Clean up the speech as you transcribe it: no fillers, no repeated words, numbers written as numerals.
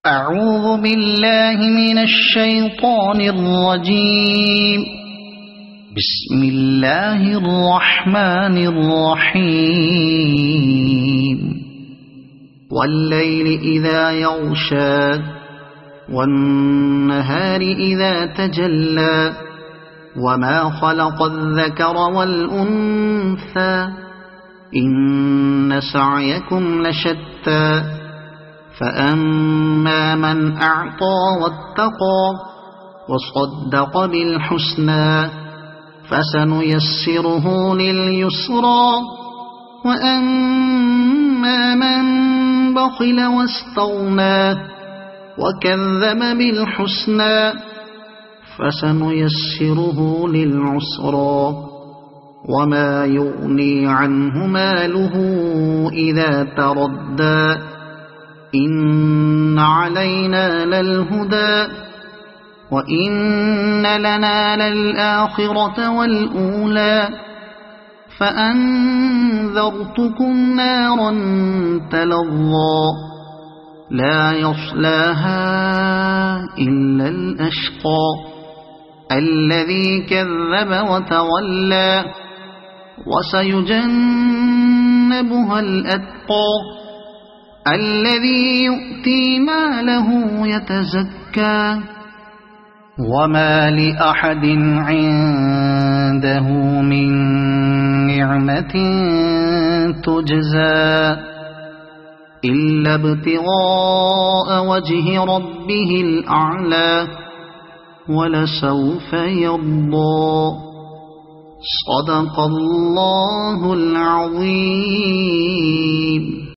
أعوذ بالله من الشيطان الرجيم. بسم الله الرحمن الرحيم. والليل إذا يغشى والنهار إذا تجلى وما خلق الذكر والأنثى إن سعيكم لشتى فأما من أعطى واتقى وصدق بالحسنى فسنيسره لليسرى وأما من بخل واستغنى وكذب بالحسنى فسنيسره للعسرى وما يغني عنه ماله إذا تردى إن علينا للهدى وإن لنا للآخرة والأولى فأنذرتكم نارا تلظى لا يصلاها إلا الأشقى الذي كذب وتولى وسيجنبها الأتقى الذي يؤتي ماله يتزكى وما لأحد عنده من نعمة تجزى إلا ابتغاء وجه ربه الأعلى ولسوف يرضى. صدق الله العظيم.